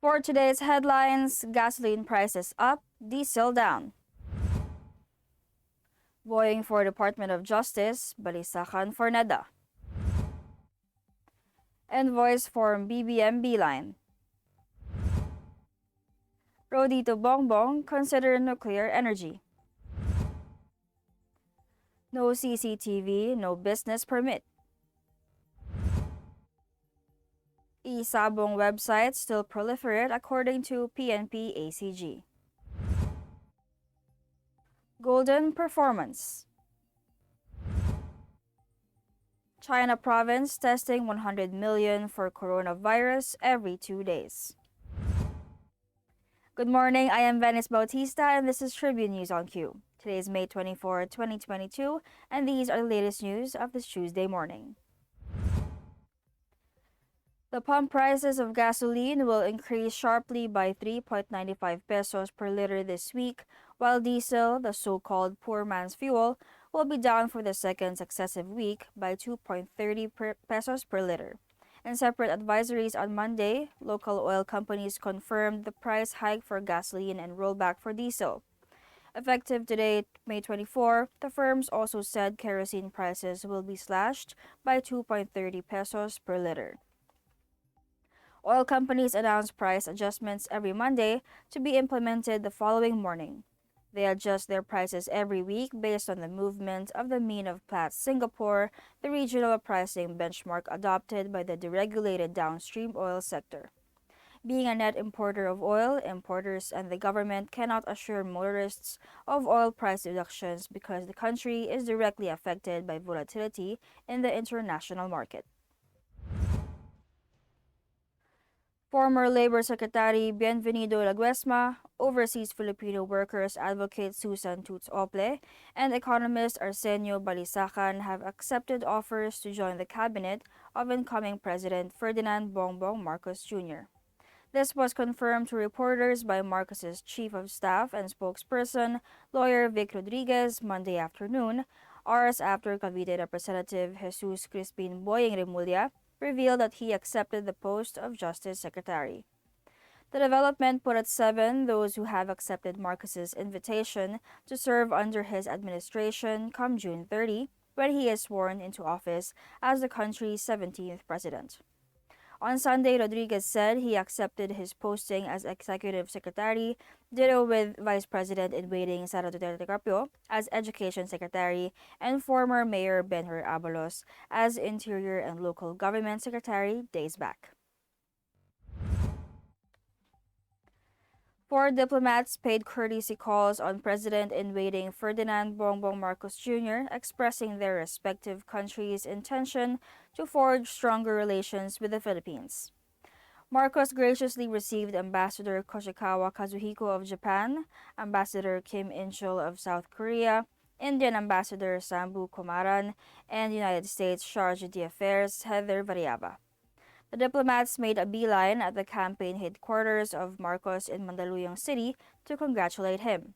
For today's headlines, gasoline prices up, diesel down. Voting for Department of Justice, Balisacan for NEDA. Envoys form BBM beeline. Rody to Bongbong consider nuclear energy. No CCTV, no business permit. E-sabong websites still proliferate according to PNP ACG. Golden performance. China province testing 100 million for coronavirus every 2 days. Good morning, I am Venice Bautista and this is Tribune News on Q. Today is May 24, 2022, and these are the latest news of this Tuesday morning. The pump prices of gasoline will increase sharply by 3.95 pesos per liter this week, while diesel, the so-called poor man's fuel, will be down for the second successive week by 2.30 pesos per liter. In separate advisories on Monday, local oil companies confirmed the price hike for gasoline and rollback for diesel. Effective today, May 24, the firms also said kerosene prices will be slashed by 2.30 pesos per liter. Oil companies announce price adjustments every Monday to be implemented the following morning. They adjust their prices every week based on the movement of the mean of Platts Singapore, the regional pricing benchmark adopted by the deregulated downstream oil sector. Being a net importer of oil, importers and the government cannot assure motorists of oil price reductions because the country is directly affected by volatility in the international market. Former Labor Secretary Bienvenido Laguesma, Overseas Filipino Workers Advocate Susan Toots Ople, and economist Arsenio Balisacan have accepted offers to join the cabinet of incoming President Ferdinand Bongbong Marcos Jr. This was confirmed to reporters by Marcos's Chief of Staff and spokesperson, lawyer Vic Rodriguez, Monday afternoon, hours after Cavite Representative Jesus Crispin Boyeng Remulla revealed that he accepted the post of Justice Secretary. The development put at 7 those who have accepted Marcos's invitation to serve under his administration come June 30, when he is sworn into office as the country's 17th president. On Sunday, Rodriguez said he accepted his posting as Executive Secretary, ditto with Vice President-in-Waiting Sara Duterte Carpio as Education Secretary and former Mayor Benhur Abalos as Interior and Local Government Secretary days back. 4 diplomats paid courtesy calls on President-in-Waiting Ferdinand Bongbong Marcos Jr., expressing their respective countries' intention to forge stronger relations with the Philippines. Marcos graciously received Ambassador Koshikawa Kazuhiko of Japan, Ambassador Kim In-chul of South Korea, Indian Ambassador Sambu Kumaran, and United States Charge d'Affaires Heather Variaba. The diplomats made a beeline at the campaign headquarters of Marcos in Mandaluyong City to congratulate him.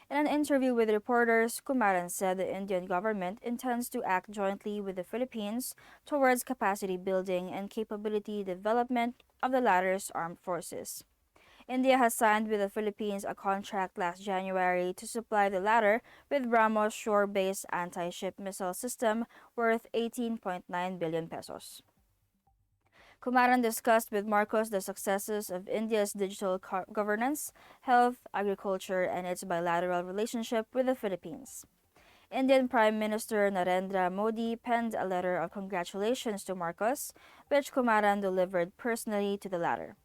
In an interview with reporters, Kumaran said the Indian government intends to act jointly with the Philippines towards capacity building and capability development of the latter's armed forces. India has signed with the Philippines a contract last January to supply the latter with BrahMos shore-based anti-ship missile system worth 18.9 billion pesos. Kumaran discussed with Marcos the successes of India's digital governance, health, agriculture, and its bilateral relationship with the Philippines. Indian Prime Minister Narendra Modi penned a letter of congratulations to Marcos, which Kumaran delivered personally to the latter.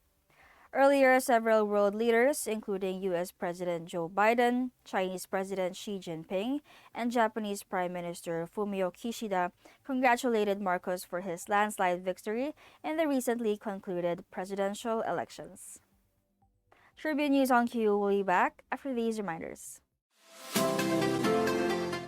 Earlier, several world leaders, including U.S. President Joe Biden, Chinese President Xi Jinping, and Japanese Prime Minister Fumio Kishida, congratulated Marcos for his landslide victory in the recently concluded presidential elections. Tribune News on Q will be back after these reminders.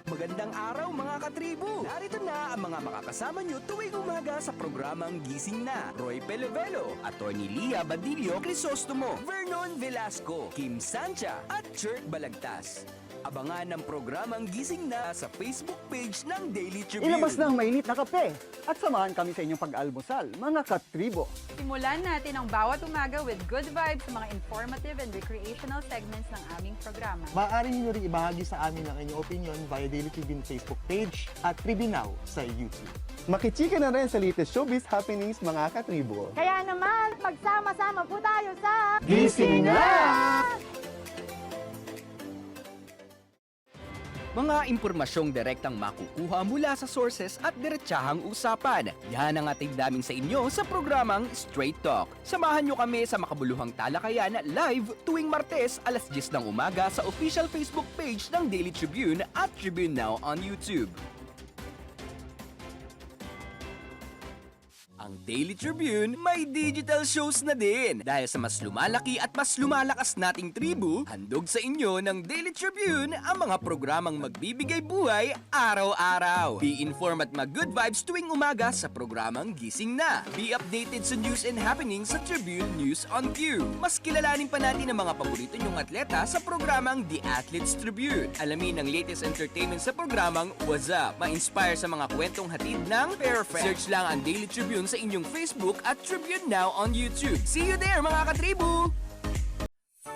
Magandang araw mga katribu! Narito na ang mga makakasama nyo tuwing umaga sa programang Gising Na. Roy Pelevelo, Atty. Lia Badillo Crisostomo, Vernon Velasco, Kim Sancha at Chert Balagtas. Abangan ang programang Gising Na sa Facebook page ng Daily Tribune. Ilabas na ang mainit na kape at samahan kami sa inyong pag-almusal, mga katribo. Simulan natin ang bawat umaga with good vibes sa mga informative and recreational segments ng aming programa. Maaari niyo rin ibahagi sa amin ang inyong opinion via Daily Tribune Facebook page at Tribune Now sa YouTube. Makichika na rin sa latest showbiz happenings, mga katribo. Kaya naman, magsama-sama po tayo sa Gising na! Mga impormasyong direktang makukuha mula sa sources at diretsahang usapan. Yan ang ating daming sa inyo sa programang Straight Talk. Samahan nyo kami sa makabuluhang talakayan live tuwing Martes alas 10 ng umaga sa official Facebook page ng Daily Tribune at Tribune Now on YouTube. Ang Daily Tribune may digital shows na din. Dahil sa mas lumalaki at mas lumalakas nating tribu, handog sa inyo ng Daily Tribune ang mga programang magbibigay buhay araw-araw. Be informed at mag-good vibes tuwing umaga sa programang Gising Na. Be updated sa news and happenings sa Tribune News on Cue. Mas kilalanin pa natin ang mga paborito nyong atleta sa programang The Athletes Tribune. Alamin ang latest entertainment sa programang What's Up. Ma-inspire sa mga kwentong hatid ng Perfect. Search lang ang Daily Tribune sa inyong Facebook at Tribune Now on YouTube. See you there, mga katribu!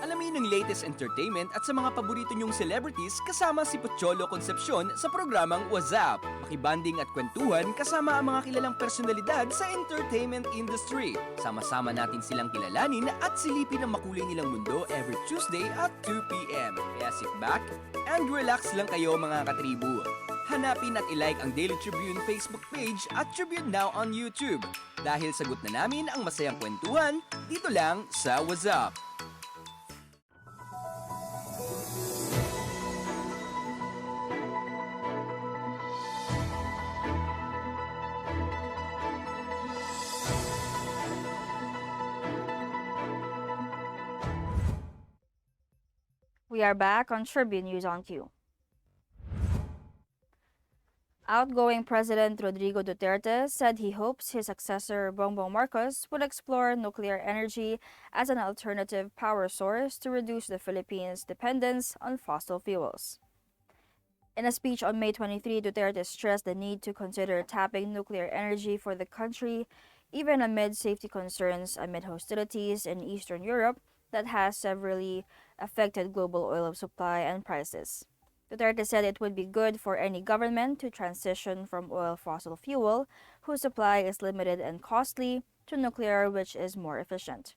Alamin ang latest entertainment at sa mga paborito nyong celebrities kasama si Pocholo Concepcion sa programang What's Up. Makibanding at kwentuhan kasama ang mga kilalang personalidad sa entertainment industry. Sama-sama natin silang kilalanin at silipin ang makulay nilang mundo every Tuesday at 2 p.m. Kaya sit back and relax lang kayo, mga katribu. Hanapin at ilike ang Daily Tribune Facebook page at Tribune Now on YouTube. Dahil sagot na namin ang masayang kwentuhan dito lang sa What's Up. We are back on Tribune News on Cue. Outgoing President Rodrigo Duterte said he hopes his successor Bongbong Marcos would explore nuclear energy as an alternative power source to reduce the Philippines' dependence on fossil fuels. In a speech on May 23, Duterte stressed the need to consider tapping nuclear energy for the country, even amid safety concerns amid hostilities in Eastern Europe that has severely affected global oil supply and prices. Duterte said it would be good for any government to transition from oil fossil fuel, whose supply is limited and costly, to nuclear, which is more efficient.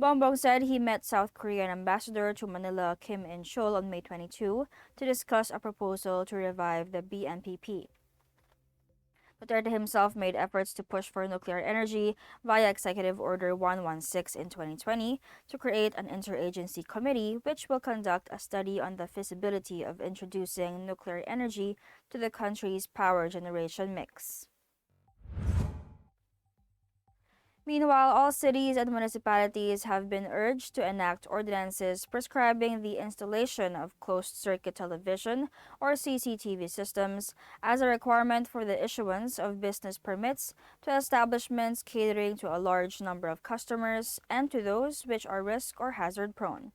Bongbong said he met South Korean Ambassador to Manila Kim In-chul on May 22 to discuss a proposal to revive the BNPP. Duterte himself made efforts to push for nuclear energy via Executive Order 116 in 2020 to create an interagency committee which will conduct a study on the feasibility of introducing nuclear energy to the country's power generation mix. Meanwhile, all cities and municipalities have been urged to enact ordinances prescribing the installation of closed-circuit television or CCTV systems as a requirement for the issuance of business permits to establishments catering to a large number of customers and to those which are risk or hazard-prone.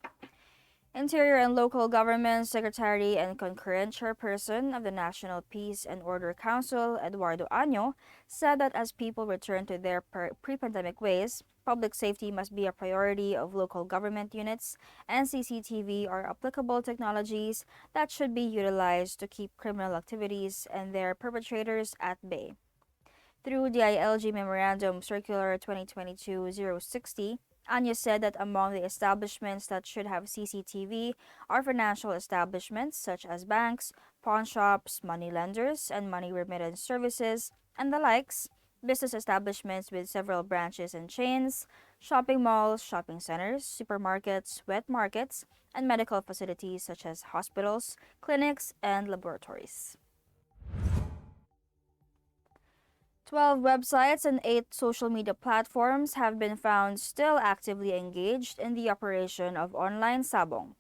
Interior and Local Government Secretary and concurrent chairperson of the National Peace and Order Council, Eduardo Año, said that as people return to their pre-pandemic ways, public safety must be a priority of local government units, and CCTV are applicable technologies that should be utilized to keep criminal activities and their perpetrators at bay. Through DILG Memorandum Circular 2022-060, Anya said that among the establishments that should have CCTV are financial establishments such as banks, pawn shops, money lenders, and money remittance services, and the likes, business establishments with several branches and chains, shopping malls, shopping centers, supermarkets, wet markets, and medical facilities such as hospitals, clinics, and laboratories. 12 websites and 8 social media platforms have been found still actively engaged in the operation of online sabong.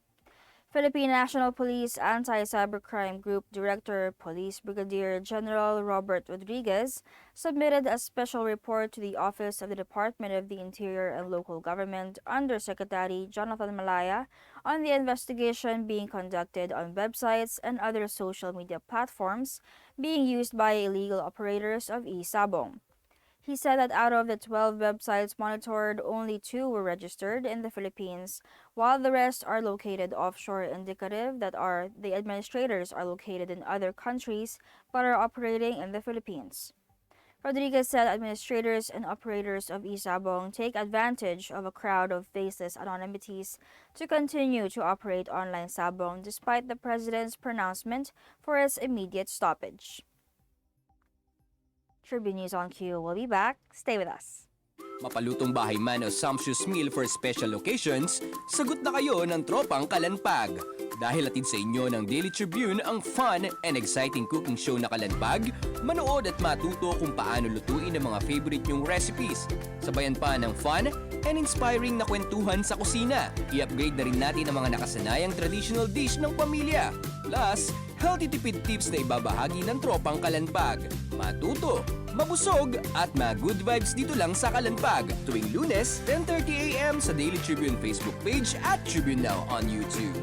Philippine National Police Anti-Cybercrime Group Director Police Brigadier General Robert Rodriguez submitted a special report to the Office of the Department of the Interior and Local Government Undersecretary Jonathan Malaya on the investigation being conducted on websites and other social media platforms being used by illegal operators of e-sabong. He said that out of the 12 websites monitored, only 2 were registered in the Philippines, while the rest are located offshore, indicative that the administrators are located in other countries but are operating in the Philippines. Rodriguez said administrators and operators of e-sabong take advantage of a crowd of faceless anonymities to continue to operate online sabong despite the president's pronouncement for its immediate stoppage. Tribune News on Q will be back. Stay with us. Mapalutong bahay man o sumptuous meal for special occasions, sagot na kayo ng tropang Kalanpag. Dahil atid sa inyo ng Daily Tribune ang fun and exciting cooking show na Kalanpag, manood at matuto kung paano lutuin ang mga favorite nyong recipes. Sabayan pa ng fun and inspiring na kwentuhan sa kusina. I-upgrade na rin natin ang mga nakasanayang traditional dish ng pamilya. Plus, healthy tipid tips na ibabahagi ng tropang Kalanpag. Matuto, mabusog at ma-good vibes dito lang sa Kalanpag tuwing Lunes, 10:30 a.m. sa Daily Tribune Facebook page at Tribune Now on YouTube.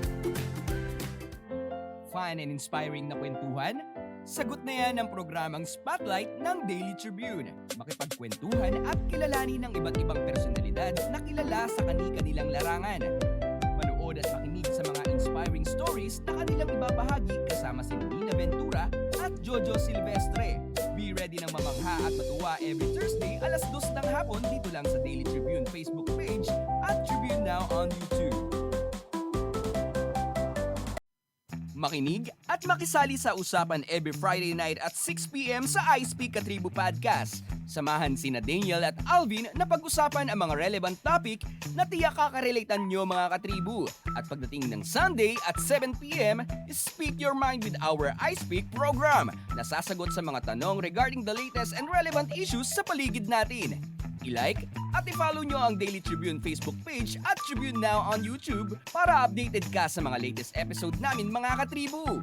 Fun and inspiring na kwentuhan? Sagot na yan ang programang Spotlight ng Daily Tribune. Makipagkwentuhan at kilalanin ng iba't ibang personalidad na kilala sa kani-kanilang larangan. Manood at makinig sa mga inspiring stories na kanilang ibabahagi kasama si Nina Ventura at Jojo Silvestre. Be ready ng mamangha at matuwa every Thursday alas 2 ng hapon dito lang sa Daily Tribune Facebook page at Tribune Now on YouTube. Makinig at makisali sa usapan every Friday night at 6 p.m. sa I Speak Katribu Podcast. Samahan sina Daniel at Alvin na pag-usapan ang mga relevant topic na tiyak kakarelatean nyo mga katribu. At pagdating ng Sunday at 7 p.m., Speak Your Mind with our I Speak program na sasagot sa mga tanong regarding the latest and relevant issues sa paligid natin. I-like at i-follow nyo ang Daily Tribune Facebook page at Tribune Now on YouTube para updated ka sa mga latest episode namin mga katribu.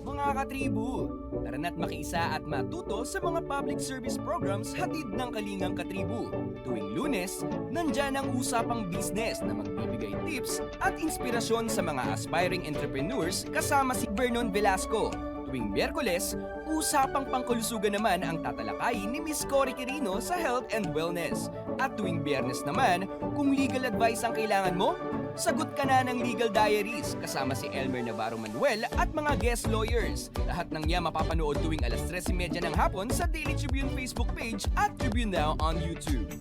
Mga katribu, tara na't makiisa at matuto sa mga public service programs hatid ng Kalingang Katribu. Tuwing Lunes, nandyan ang usapang business na magbibigay tips at inspirasyon sa mga aspiring entrepreneurs kasama si Vernon Velasco. Tuwing Miyerkules, usapang pangkalusugan naman ang tatalakayin ni Miss Cory Quirino sa Health and Wellness. At tuwing Biyernes naman, kung legal advice ang kailangan mo, sagot ka na ng Legal Diaries kasama si Elmer Navarro Manuel at mga guest lawyers. Lahat ng niya mapapanood tuwing alas 3:30 ng hapon sa Daily Tribune Facebook page at Tribune Now on YouTube.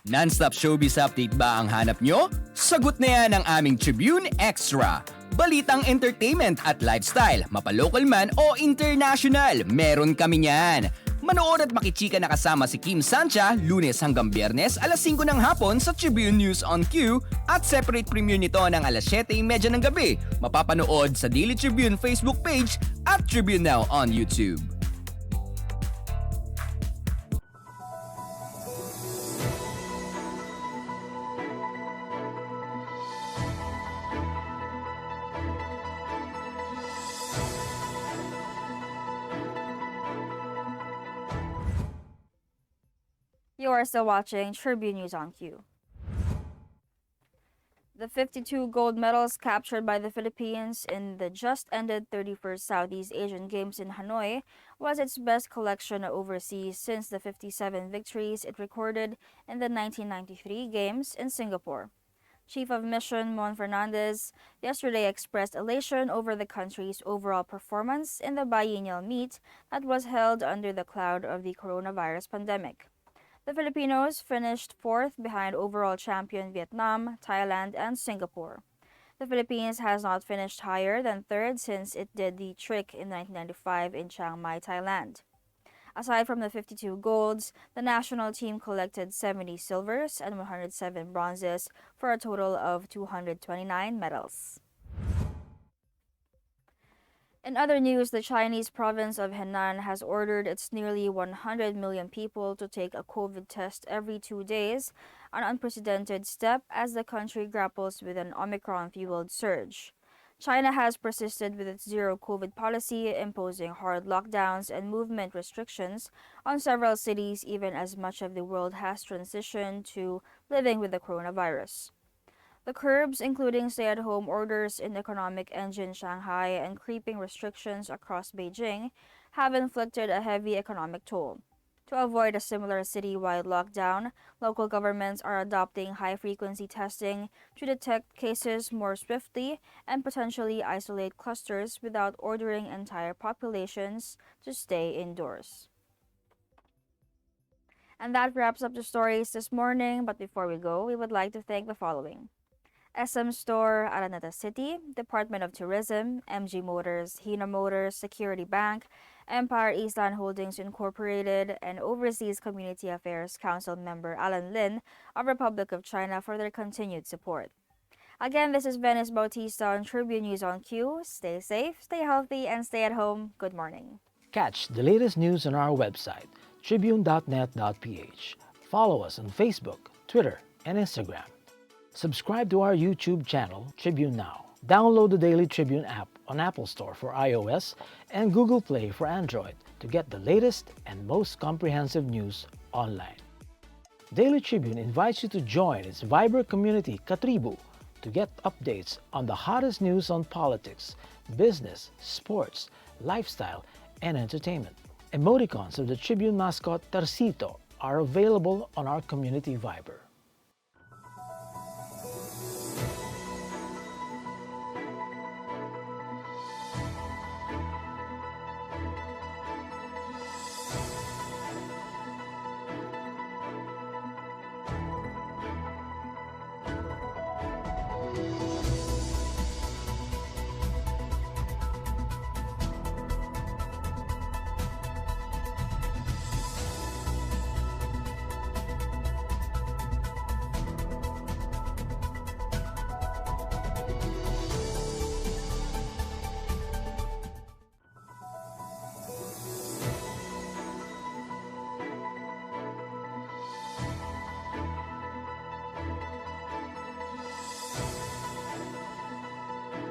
Non-stop showbiz update ba ang hanap nyo? Sagot na yan ang aming Tribune Extra. Balitang entertainment at lifestyle, mapa-local man o international, meron kami niyan. Manood at makichika na kasama si Kim Sancha, Lunes hanggang Biyernes, alas 5 ng hapon sa Tribune News on Q at separate premiere nito ng alas 7:30 ng gabi. Mapapanood sa Daily Tribune Facebook page at Tribune Now on YouTube. You are still watching Tribune News on Q. The 52 gold medals captured by the Philippines in the just-ended 31st Southeast Asian Games in Hanoi was its best collection overseas since the 57 victories it recorded in the 1993 Games in Singapore. Chief of Mission Mon Fernandez yesterday expressed elation over the country's overall performance in the biennial meet that was held under the cloud of the coronavirus pandemic. The Filipinos finished fourth behind overall champion Vietnam, Thailand, and Singapore. The Philippines has not finished higher than third since it did the trick in 1995 in Chiang Mai, Thailand. Aside from the 52 golds, the national team collected 70 silvers and 107 bronzes for a total of 229 medals. In other news, the Chinese province of Henan has ordered its nearly 100 million people to take a COVID test every 2 days, an unprecedented step as the country grapples with an Omicron-fueled surge. China has persisted with its zero COVID policy, imposing hard lockdowns and movement restrictions on several cities, even as much of the world has transitioned to living with the coronavirus. The curbs, including stay-at-home orders in economic engine Shanghai and creeping restrictions across Beijing, have inflicted a heavy economic toll. To avoid a similar citywide lockdown, local governments are adopting high-frequency testing to detect cases more swiftly and potentially isolate clusters without ordering entire populations to stay indoors. And that wraps up the stories this morning, but before we go, we would like to thank the following: SM Store, Araneta City, Department of Tourism, MG Motors, Hina Motors, Security Bank, Empire Eastland Holdings Incorporated, and Overseas Community Affairs Council member Alan Lin of Republic of China for their continued support. Again, this is Venice Bautista on Tribune News on Q. Stay safe, stay healthy, and stay at home. Good morning. Catch the latest news on our website, tribune.net.ph. Follow us on Facebook, Twitter, and Instagram. Subscribe to our YouTube channel, Tribune Now. Download the Daily Tribune app on Apple Store for iOS and Google Play for Android to get the latest and most comprehensive news online. Daily Tribune invites you to join its Viber community, Katribu, to get updates on the hottest news on politics, business, sports, lifestyle, and entertainment. Emoticons of the Tribune mascot Tercito are available on our community Viber.